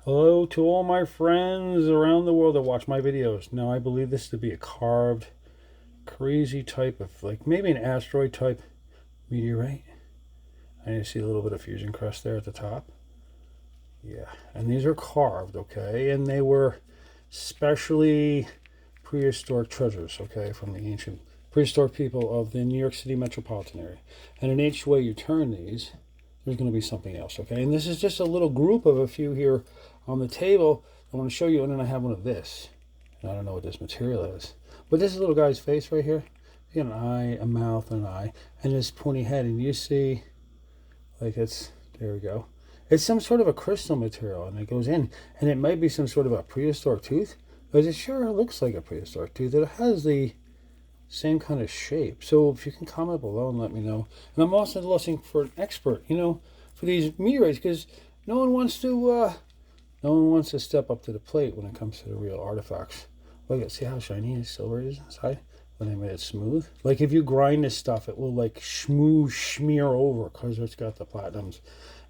Hello to all my friends around the world that watch my videos. Now, I believe this to be a carved, crazy type of, like maybe an asteroid type meteorite. And you see a little bit of fusion crust there at the top. Yeah, and these are carved, okay? And they were specially prehistoric treasures, okay, from the ancient prehistoric people of the New York City metropolitan area. And in each way you turn these, there's going to be something else, okay? And this is just a little group of a few here on the table. I want to show you, and then I have one of this. And I don't know what this material is. But this is a little guy's face right here. You got an eye, a mouth, an eye, and this pointy head. And you see, like it's, there we go. It's some sort of a crystal material, and it goes in. And it might be some sort of a prehistoric tooth, because it sure looks like a prehistoric tooth. It has the same kind of shape. So if you can comment below and let me know. And I'm also looking for an expert, for these meteorites, because no one wants to step up to the plate when it comes to the real artifacts. Look at, see how shiny and silver is inside when they made it smooth. Like if you grind this stuff, it will like smear over because it's got the platinums.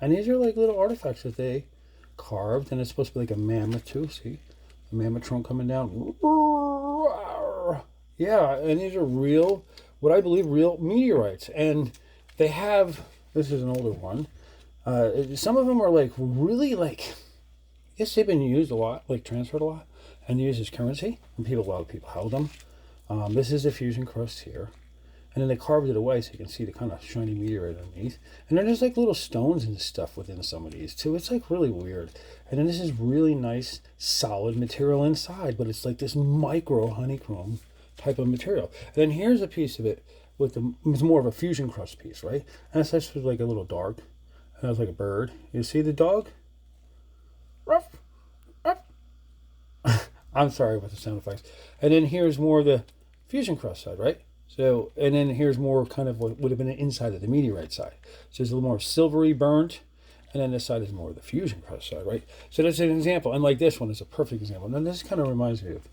And these are like little artifacts that they carved, and it's supposed to be like a mammoth too. See, a mammoth trunk coming down. Yeah, and these are real, what I believe, real meteorites. And they have, this is an older one. Some of them are like really like, I guess they've been used a lot, like transferred a lot, and used as currency. And a lot of people held them. This is a fusion crust here. And then they carved it away so you can see the kind of shiny meteorite underneath. And then there's like little stones and stuff within some of these too. It's like really weird. And then this is really nice, solid material inside, but it's like this micro honeycomb type of material. And then here's a piece of it it's more of a fusion crust piece, right? And it's actually like a little dog. And it's like a bird. You see the dog? Ruff, ruff. I'm sorry about the sound effects. And then here's more of the fusion crust side, right? So, and then here's more kind of what would have been the inside of the meteorite side. So it's a little more silvery burnt, and then this side is more of the fusion crust side, right? So that's an example. And like this one is a perfect example. And then this kind of reminds me of,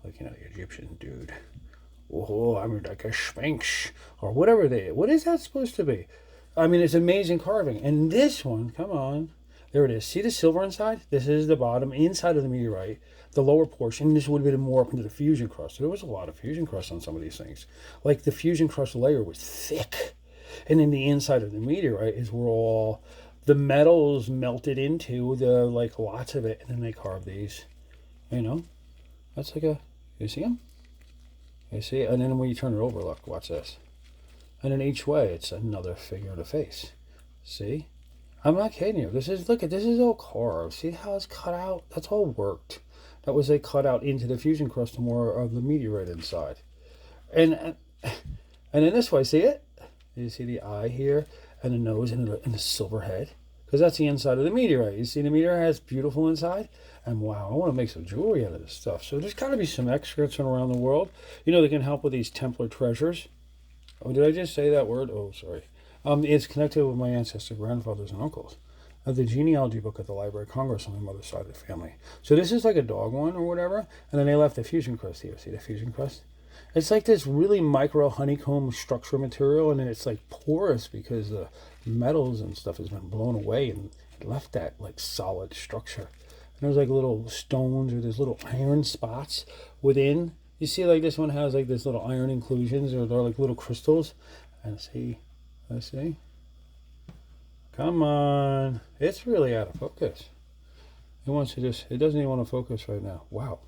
like, the Egyptian dude. Oh, I'm like a sphinx, or whatever what is that supposed to be? I mean, it's amazing carving. And this one, come on, there it is. See the silver inside? This is the bottom, inside of the meteorite, the lower portion. This would have been more up into the fusion crust. So there was a lot of fusion crust on some of these things. Like the fusion crust layer was thick. And then the inside of the meteorite is where all the metals melted into, like lots of it. And then they carved these, That's like you see them? You see? And then when you turn it over, look, watch this. And in each way, it's another figure of the face. See? I'm not kidding you. This is all carved. See how it's cut out? That's all worked. That was cut out into the fusion crust more of the meteorite inside. And in this way, see it? You see the eye here, and the nose, and the silver head? Because that's the inside of the meteorite. You see the meteorite has beautiful inside? And wow, I want to make some jewelry out of this stuff. So there's got to be some experts from around the world, that can help with these Templar treasures. Oh, did I just say that word? Oh, sorry. It's connected with my ancestors, grandfathers, and uncles. I have the genealogy book at the Library of Congress on my mother's side of the family. So this is like a dog one or whatever. And then they left the fusion crust here. See the fusion crust? It's like this really micro honeycomb structure material, and then it's like porous because the metals and stuff has been blown away and it left that like solid structure. And there's like little stones or there's little iron spots within. You see, like this one has like this little iron inclusions, or they're like little crystals. And see, let's see. Come on, it's really out of focus. It doesn't even want to focus right now. Wow.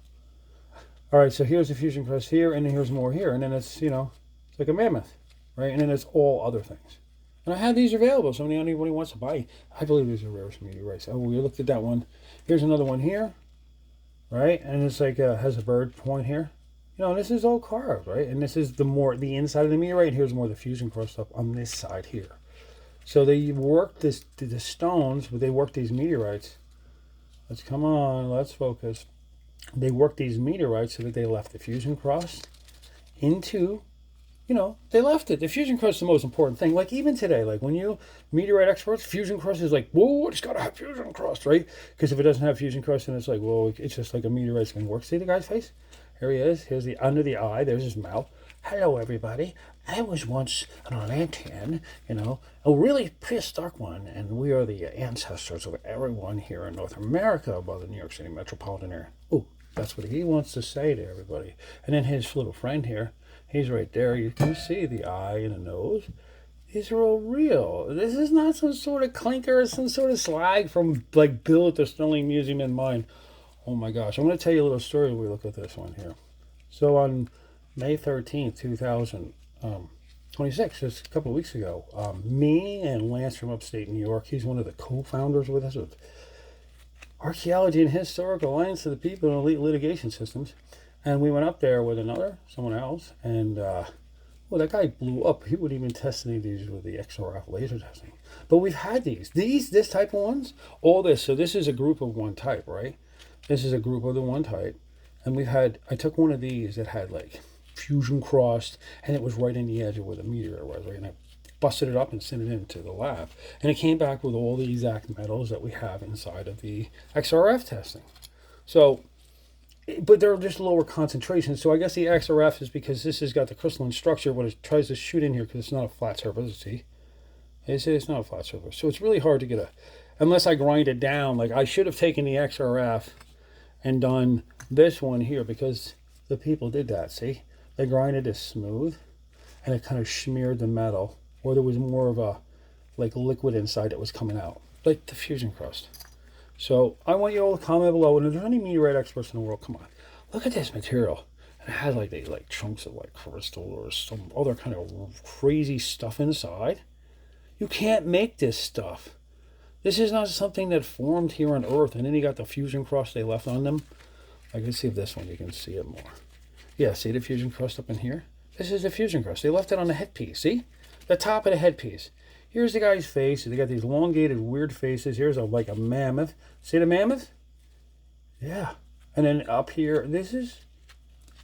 All right, so here's the fusion crust here, and then here's more here, and then it's, it's like a mammoth, right? And then it's all other things. And I have these available, so anybody wants to buy. I believe these are rarest meteorites. Oh, we looked at that one. Here's another one here, right? And it's like has a bird point here. This is all carved, right? And this is the inside of the meteorite. And here's more of the fusion crust up on this side here. So they worked the stones, but they worked these meteorites. Let's focus. They worked these meteorites so that they left the fusion crust into, they left it. The fusion crust is the most important thing. Like even today, like when meteorite experts, fusion crust is like, whoa, it's got to have fusion crust, right? Because if it doesn't have fusion crust, then it's like, whoa, it's just like a meteorite's going to work. See the guy's face? Here he is. Here's the under the eye. There's his mouth. hello everybody. I was once an Atlantean, a really prehistoric one, and we are the ancestors of everyone here in North America above the New York City metropolitan area. Oh, that's what he wants to say to everybody. And then his little friend here, he's right there. You can see the eye and the nose. These are all real. This is not some sort of clinker or some sort of slag from like Bill at the Sterling Museum in Mind. Oh my gosh, I'm going to tell you a little story when we look at this one here. So on May 13th, 2026, just a couple of weeks ago, me and Lance from upstate New York, he's one of the co-founders with us of Archaeology and Historical Alliance of the People in Elite Litigation Systems. And we went up there with someone else, and well, that guy blew up. He wouldn't even test any of these with the XRF laser testing. But we've had this type of ones, all this. So this is a group of one type, right? This is a group of the one type. And I took one of these that had like fusion crust, and it was right in the edge of where the meteor was, right? And I busted it up and sent it into the lab. And it came back with all the exact metals that we have inside of the XRF testing. So, but they're just lower concentrations. So I guess the XRF is because this has got the crystalline structure when it tries to shoot in here, because it's not a flat surface. See? It's not a flat surface. So it's really hard to get unless I grind it down. Like I should have taken the XRF and done this one here, because the people did that. See, they grinded it smooth, and it kind of smeared the metal, or there was more of a like liquid inside that was coming out, like the fusion crust. So I want you all to comment below, and if there's any meteorite experts in the world, come on, look at this material. And it has like these like chunks of like crystal or some other kind of crazy stuff inside. You can't make this stuff. This is not something that formed here on Earth, and then you got the fusion crust they left on them. I can see if this one, you can see it more. Yeah, see the fusion crust up in here? This is the fusion crust. They left it on the headpiece, see? The top of the headpiece. Here's the guy's face. They got these elongated, weird faces. Here's like a mammoth. See the mammoth? Yeah. And then up here, this is,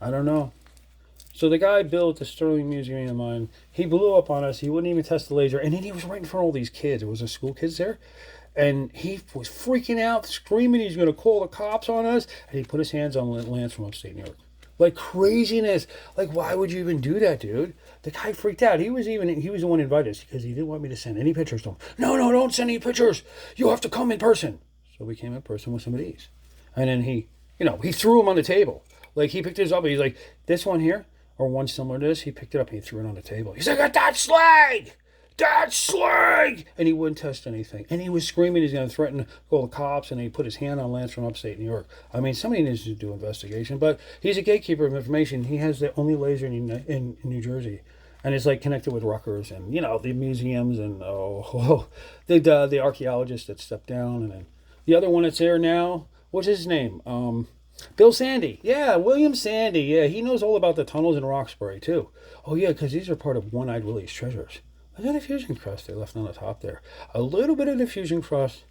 I don't know. So the guy built the Sterling Museum in Mind. He blew up on us. He wouldn't even test the laser. And then he was right in front of all these kids. It was the school kids there. And he was freaking out, screaming he's going to call the cops on us. And he put his hands on Lance from upstate New York. Like craziness. Like, why would you even do that, dude? The guy freaked out. He was the one who invited us, because he didn't want me to send any pictures to him. No, don't send any pictures. You have to come in person. So we came in person with some of these. And then he threw them on the table. Like, he picked his up. And he's like, this one here, or one similar to this, he picked it up and he threw it on the table. He's like, that's slag! That's slag! And he wouldn't test anything. And he was screaming he's going to threaten to call the cops, and he put his hand on Lance from upstate New York. I mean, somebody needs to do investigation, but he's a gatekeeper of information. He has the only laser in New Jersey. And it's like connected with Rutgers and, the museums and, the archaeologists that stepped down. And then the other one that's there now, what's his name? Bill Sandy. Yeah, William Sandy. Yeah, he knows all about the tunnels in Roxbury, too. Oh, yeah, because these are part of One-Eyed Willie's treasures. Look at the fusion crust they left on the top there. A little bit of the fusion crust,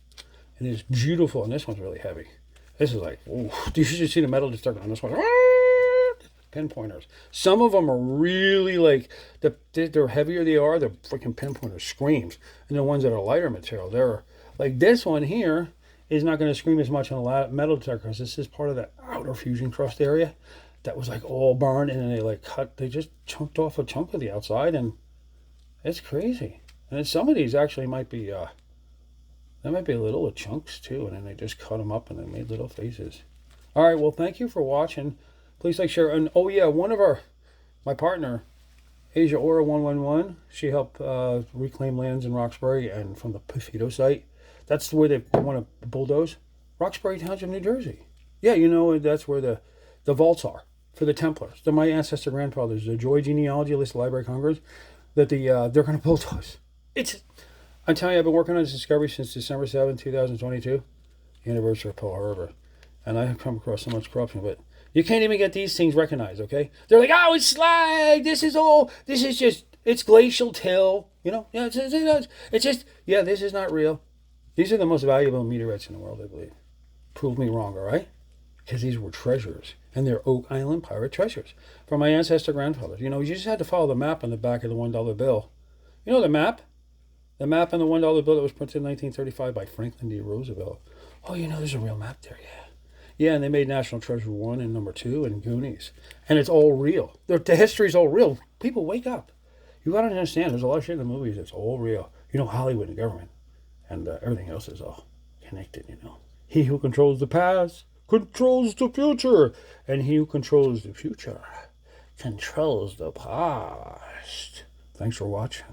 and it's beautiful. And this one's really heavy. This is like, ooh, you should see the metal detector on this one. Pinpointers. Some of them are really like, they're heavier they are, the freaking pinpointer screams. And the ones that are lighter material, they're like this one here is not going to scream as much on a metal detector, because this is part of the outer fusion crust area that was like all burned, and then they just chunked off a chunk of the outside, and it's crazy. And then some of these actually might be, they might be little chunks too, and then they just cut them up and they made little faces. All right, well, thank you for watching. Please like, share, and oh yeah, my partner, Asia Aura 111, she helped reclaim lands in Roxbury and from the Pefito site. That's where they want to bulldoze. Roxbury Township, New Jersey. Yeah, that's where the vaults are for the Templars. They're my ancestor grandfathers, the Joy Genealogy List Library of Congress, that they're going to bulldoze. I'm telling you, I've been working on this discovery since December 7, 2022, anniversary of Pearl Harbor. And I have come across so much corruption, but you can't even get these things recognized, okay? They're like, oh, it's slag. It's glacial till. Yeah, it's just, yeah, this is not real. These are the most valuable meteorites in the world, I believe. Prove me wrong, all right? Because these were treasures. And they're Oak Island pirate treasures from my ancestor grandfathers. You just had to follow the map on the back of the $1 bill. You know the map? The map on the $1 bill that was printed in 1935 by Franklin D. Roosevelt. Oh, there's a real map there, yeah. Yeah, and they made National Treasure 1 and number 2 and Goonies. And it's all real. The history's all real. People, wake up. You got to understand, there's a lot of shit in the movies that's all real. You know, Hollywood and government and everything else is all connected, you know. He who controls the past controls the future. And he who controls the future controls the past. Thanks for watching.